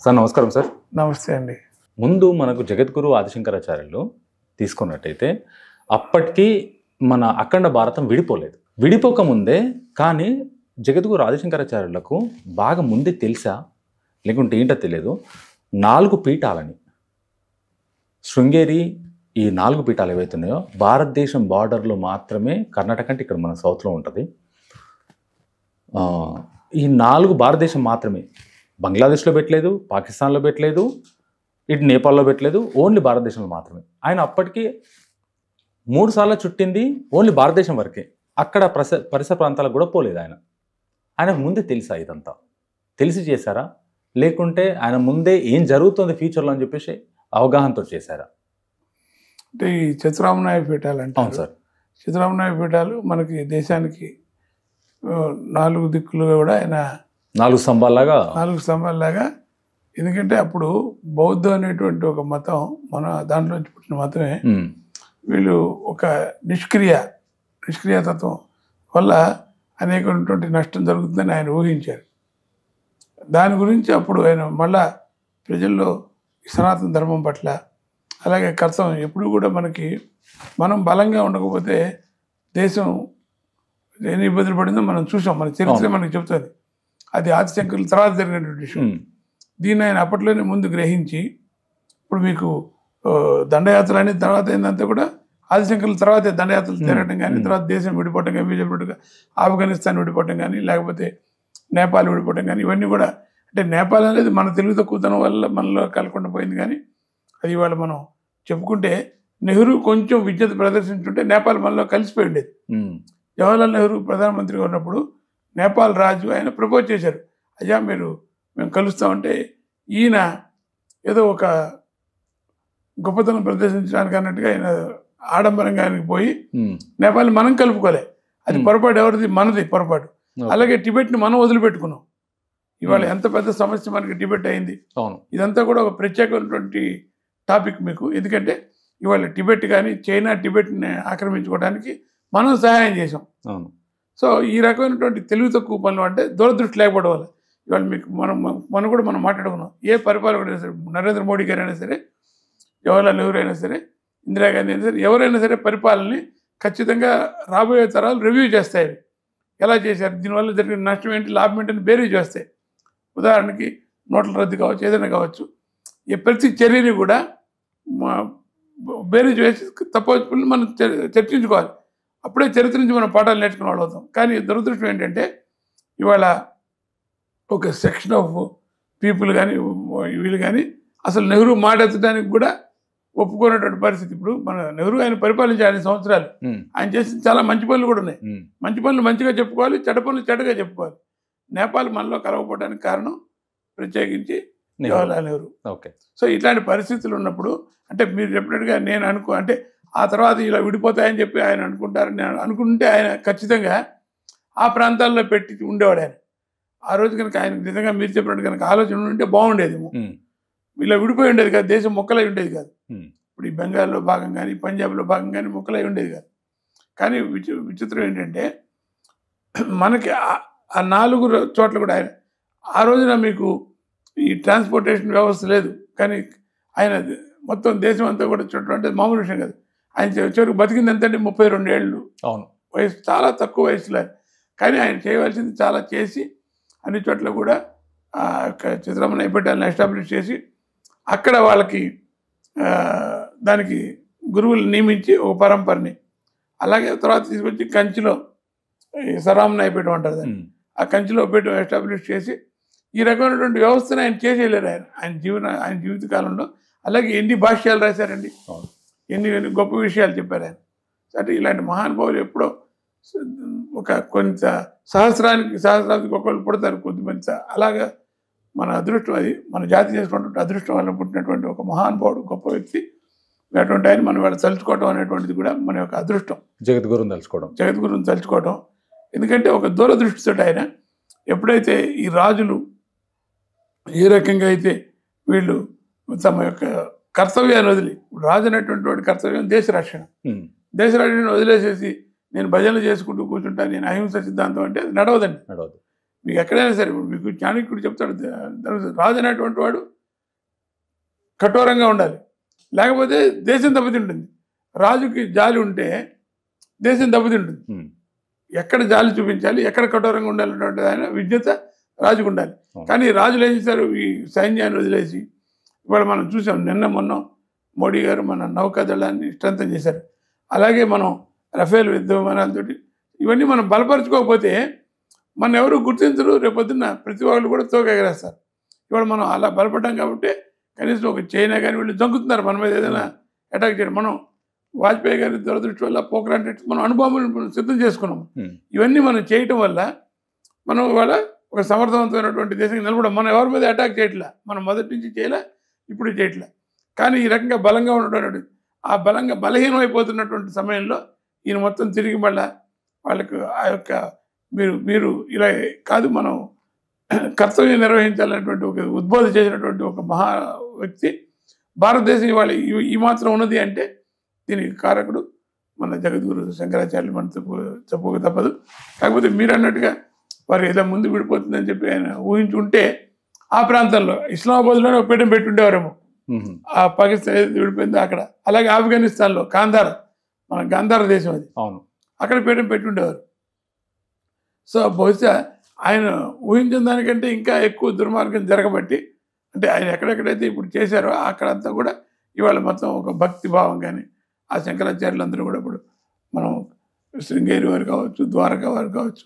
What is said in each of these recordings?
Sir నమస్కారం sir. నమస్తే అండి. ముందు మనకు జగద్గురు ఆదిశంకరాచార్యులు తీసుకున్నట్టయితే అప్పటికి మన అఖండ భారతం విడిపోలేదు. విడిపోకముందే కానీ జగద్గురు ఆదిశంకరాచార్యులకు బాగా ముందే తెలుసా లేకుంటే ఏంటో తెలియదు 4 పీఠాలని శృంగేరి ఈ 4 పీఠాలు ఏవైతున్నాయో భారతదేశం బార్డర్లో మాత్రమే కర్ణాటక అంటే ఇక్కడ మన సౌత్లో ఉంటుంది. ఈ 4 భారతదేశం మాత్రమే, బంగ్లాదేశ్లో పెట్టలేదు, పాకిస్తాన్లో పెట్టలేదు, ఇటు నేపాల్లో పెట్టలేదు, ఓన్లీ భారతదేశంలో మాత్రమే. ఆయన అప్పటికి 3 సార్లు చుట్టింది ఓన్లీ భారతదేశం వరకే. అక్కడ పరిసర ప్రాంతాలకు కూడా పోలేదు. ఆయనకు ముందే తెలుసా ఇదంతా? తెలిసి చేశారా లేకుంటే ఆయన ముందే ఏం జరుగుతుంది ఫ్యూచర్లో అని చెప్పేసి అవగాహనతో చేశారా? అంటే ఈ చతురామనాయ పీఠాలు అంటే అవును సార్. చతురామనాయ పీఠాలు మనకి దేశానికి 4 దిక్కులుగా కూడా ఆయన 4 స్తంభాల్లాగా. ఎందుకంటే అప్పుడు బౌద్ధం అనేటువంటి ఒక మతం మన దాంట్లోంచి పుట్టిన మతమే. వీళ్ళు ఒక నిష్క్రియాతత్వం వల్ల అనేకమైనటువంటి నష్టం జరుగుతుందని ఆయన ఊహించారు. దాని గురించి అప్పుడు ఆయన మళ్ళా ప్రజల్లో సనాతన ధర్మం పట్ల అలాగే కర్తవ్యం ఎప్పుడు కూడా మనం బలంగా ఉండకపోతే దేశం ఎన్ని ఇబ్బందులు పడిందో మనం చూసాం, మన చరిత్ర మనకి చెప్తుంది. అది ఆదిశంకరుల తర్వాత జరిగినటువంటి విషయం. దీన్ని ఆయన అప్పట్లోనే ముందు గ్రహించి ఇప్పుడు మీకు దండయాత్ర అనేది తర్వాత ఏందంతా కూడా ఆదిశంకరుల తర్వాతే దండయాత్రలు తిరగటం కానీ, తర్వాత దేశం విడిపోవటం కానీ, బీజేపీ ఆఫ్ఘనిస్తాన్ విడిపోవటం కానీ, లేకపోతే నేపాల్ విడిపోవటం కానీ, ఇవన్నీ కూడా అంటే నేపాల్ అనేది మన తెలుగు తక్కువతనం వల్ల మనలో కలకుండా పోయింది. కానీ అది ఇవాళ మనం చెప్పుకుంటే నెహ్రూ కొంచెం విజ్ఞత ప్రదర్శించుంటే నేపాల్ మనలో కలిసిపోయి ఉండేది. జవహర్లాల్ నెహ్రూ ప్రధానమంత్రిగా ఉన్నప్పుడు నేపాల్ రాజు ఆయన ప్రపోజ్ చేశారు, అయ్యా మేము కలుస్తామంటే ఈయన ఏదో ఒక గొప్పతనం ప్రదర్శించడానికి అన్నట్టుగా ఆయన ఆడంబరంగా ఆయనకి పోయి నేపాల్ మనం కలుపుకోలే. అది పొరపాటు, ఎవరిది? మనది పొరపాటు. అలాగే టిబెట్ని మనం వదిలిపెట్టుకున్నాం. ఇవాళ ఎంత పెద్ద సమస్య మనకి టిబెట్ అయింది. ఇదంతా కూడా ఒక ప్రత్యేకమైనటువంటి టాపిక్ మీకు. ఎందుకంటే ఇవాళ టిబెట్ కానీ చైనా టిబెట్ని ఆక్రమించుకోవడానికి మనం సహాయం చేసాం. సో ఈ రకమైనటువంటి తెలివి తక్కువ పనులు అంటే దూరదృష్టి లేకపోవడం వల్ల ఇవాళ మీకు మనం కూడా మాట్లాడుకున్నాం. ఏ పరిపాలకుడైనా సరే, నరేంద్ర మోడీ గారు అయినా సరే, జవహర్లాల్ నెహ్రూ అయినా సరే, ఇందిరాగాంధీ అయినా సరే, ఎవరైనా సరే పరిపాలనని ఖచ్చితంగా రాబోయే తరాలు రివ్యూ చేస్తాయి. ఎలా చేశారు, దీనివల్ల జరిగిన నష్టం ఏంటి, లాభం ఏంటని బేరీజ్ చేస్తాయి. ఉదాహరణకి నోట్ల రద్దు కావచ్చు, ఏదైనా కావచ్చు, ఈ ప్రతి చర్యని కూడా బేరీజ్ వేసి తప్పని మనం చర్చించుకోవాలి. అప్పుడే చరిత్ర నుంచి మనం పాఠాలు నేర్చుకునే వాళ్ళు అవుతాం. కానీ దురదృష్టం ఏంటంటే ఇవాళ ఒక సెక్షన్ ఆఫ్ పీపుల్ కానీ వీళ్ళు కానీ అసలు నెహ్రూ మాట ఎత్తడానికి కూడా ఒప్పుకునేటువంటి పరిస్థితి. ఇప్పుడు మన నెహ్రూ ఆయన పరిపాలించే 5 సంవత్సరాలు ఆయన చేసిన చాలా మంచి పనులు కూడా ఉన్నాయి. మంచి పనులు మంచిగా చెప్పుకోవాలి, చెడ్డ పనులు చెడ్డగా చెప్పుకోవాలి. నేపాల్ మనలో కలవకపోవడానికి కారణం ప్రత్యేకించి జవహర్లాల్ నెహ్రూ. సో ఇట్లాంటి పరిస్థితులు ఉన్నప్పుడు అంటే మీరు చెప్పినట్టుగా నేను అంటే ఆ తర్వాత ఇలా విడిపోతాయని చెప్పి ఆయన అనుకుంటారని నేను అనుకుంటే ఆయన ఖచ్చితంగా ఆ ప్రాంతాల్లో పెట్టి ఉండేవాడు. ఆయన ఆ రోజు కనుక ఆయన నిజంగా మీరు చెప్పినట్టు కనుక ఆలోచన ఉంటే బాగుండేదేమో. ఇలా విడిపోయి ఉండేది కాదు, దేశం మొక్కలై ఉండేది కాదు. ఇప్పుడు ఈ బెంగాల్లో భాగం కానీ పంజాబ్లో భాగం కానీ మొక్కలై ఉండేది కాదు. కానీ విచిత్రం ఏంటంటే మనకి ఆ 4 చోట్ల కూడా ఆయన ఆ రోజున మీకు ఈ ట్రాన్స్పోర్టేషన్ వ్యవస్థ లేదు. కానీ ఆయన మొత్తం దేశం అంతా కూడా చుట్టూ అంటే మామూలు విషయం కాదు. ఆయన చివరికి బతికింది ఎంతంటే 32 ఏళ్ళు వయసు, చాలా తక్కువ వయసులో. కానీ ఆయన చేయవలసింది చాలా చేసి అన్ని చోట్ల కూడా చతురామనాయ పీఠాలను ఎస్టాబ్లిష్ చేసి అక్కడ వాళ్ళకి దానికి గురువులు నియమించి ఒక పరంపరని, అలాగే తర్వాత తీసుకొచ్చి కంచిలో సరామనాయ పీఠం అంటారు దాన్ని, ఆ కంచిలో పీఠం ఎస్టాబ్లిష్ చేసి ఈ రకమైనటువంటి వ్యవస్థను ఆయన చేసేయలేరు. ఆయన జీవిత కాలంలో అలాగే ఎన్ని భాష్యాలు రాశారండి, ఎన్ని గొప్ప విషయాలు చెప్పారు ఆయన. అంటే ఇలాంటి మహానుభావులు ఎప్పుడో ఒక కొంత సహస్రానికి ఒకళ్ళు పుడతారు కొద్దిమంది. అలాగా మన అదృష్టం, అది మన జాతి చేసుకున్నటువంటి అదృష్టం వల్ల పుట్టినటువంటి ఒక మహానుభావుడు, గొప్ప వ్యక్తి. అటువంటి ఆయన మనం వాళ్ళ తలుచుకోవడం అనేటువంటిది కూడా మన యొక్క అదృష్టం. జగద్గురుని తలుచుకోవడం. ఎందుకంటే ఒక దూరదృష్టితో ఆయన ఎప్పుడైతే ఈ రాజులు ఏ రకంగా అయితే వీళ్ళు తమ యొక్క కర్తవ్యాన్ని వదిలి, రాజు అనేటువంటి వాడి కర్తవ్యం దేశ రక్షణ వదిలేసేసి నేను భజనలు చేసుకుంటూ కూర్చుంటాను, నేను అహింస సిద్ధాంతం అంటే అది నడవదండి. మీకు ఎక్కడైనా సరే ఇప్పుడు మీకు చాణక్యుడు చెప్తాడు, రాజు అనేటువంటి వాడు కఠోరంగా ఉండాలి, లేకపోతే దేశం దెబ్బతింటుంది. రాజుకి జాలి ఉంటే దేశం దెబ్బతింటుంది. ఎక్కడ జాలి చూపించాలి, ఎక్కడ కఠోరంగా ఉండాలన్నటువంటి ఆయన విజ్ఞత రాజుకు ఉండాలి. కానీ రాజులు ఏం చేశారు, ఈ సైన్యాన్ని వదిలేసి ఇవాళ మనం చూసాం, నిన్న మొన్న మోడీ గారు మన నౌకాదళాన్ని స్ట్రెంథన్ చేశారు. అలాగే మనం రఫేల్ యుద్ధ విమానాలతోటి ఇవన్నీ మనం బలపరచుకోకపోతే మన ఎవరు గుర్తించరు, రేపొద్దున్న ప్రతి వాళ్ళు కూడా తోక ఎగరేస్తారు. ఇవాళ మనం అలా బలపడ్డాం కాబట్టి కనీసం ఒక చైనా కానీ వీళ్ళు జంకుతున్నారు మన మీద ఏదైనా అటాక్ చేయడం. మనం వాజ్పేయి గారి దురదృష్టి వల్ల పోక్రాన్ టెస్ట్ మనం అణుబాంబులను సిద్ధం చేసుకున్నాము. ఇవన్నీ మనం చేయటం వల్ల మనం ఇవాళ ఒక సమర్థవంతమైనటువంటి దేశంగా నిలబడం. మనం ఎవరి మీద అటాక్ చేయట్లే, మనం మొదటి నుంచి చేయలే, ఇప్పుడు చేయట్లే. కానీ ఈ రకంగా బలంగా ఉన్నటువంటి ఆ బలహీనమైపోతున్నటువంటి సమయంలో ఈయన మొత్తం తిరిగి మళ్ళా వాళ్ళకు ఆ యొక్క మీరు ఇలా కాదు, మనం కర్తవ్యం నిర్వహించాలనేటువంటి ఒక ఉద్బోధ చేసినటువంటి ఒక మహా వ్యక్తి భారతదేశం ఇవాళ ఈ మాత్రం ఉన్నది అంటే దీనికి కారకుడు మన జగద్గురు శంకరాచార్యులు మనం చెప్పుకోక తప్పదు. కాకపోతే మీరు అన్నట్టుగా వారు ఏదో ముందు విడిపోతుందని చెప్పి ఆయన ఊహించుంటే ఆ ప్రాంతంలో ఇస్లామాబాద్లోనే ఒక పీఠం పెట్టుండేవారేమో, ఆ పాకిస్తాన్ ఏదైతే విడిపోయిందో అక్కడ. అలాగే ఆఫ్ఘనిస్తాన్లో గాంధార్, మన గాంధార దేశం అది, అవును, అక్కడ పీఠం పెట్టుండేవారు. సో బహుశా ఆయన ఊహించిన దానికంటే ఇంకా ఎక్కువ దుర్మార్గం జరగబట్టి, అంటే ఆయన ఎక్కడెక్కడైతే ఇప్పుడు చేశారో అక్కడంతా కూడా ఇవాళ మొత్తం ఒక భక్తి భావం కానీ ఆ శంకరాచార్యులందరూ కూడా ఇప్పుడు మనం శృంగేరి వారు కావచ్చు, ద్వారకా వారు కావచ్చు,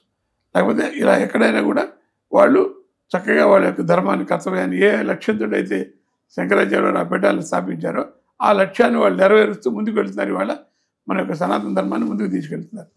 లేకపోతే ఇలా ఎక్కడైనా కూడా వాళ్ళు చక్కగా వాళ్ళ యొక్క ధర్మాన్ని, కర్తవ్యాన్ని ఏ లక్ష్యంతో అయితే శంకరాచార్యులు ఆ పీఠాలను స్థాపించారో ఆ లక్ష్యాన్ని వాళ్ళు నెరవేరుస్తూ ముందుకు వెళ్తున్నారు. ఇవాళ మన యొక్క సనాతన ధర్మాన్ని ముందుకు తీసుకెళ్తున్నారు.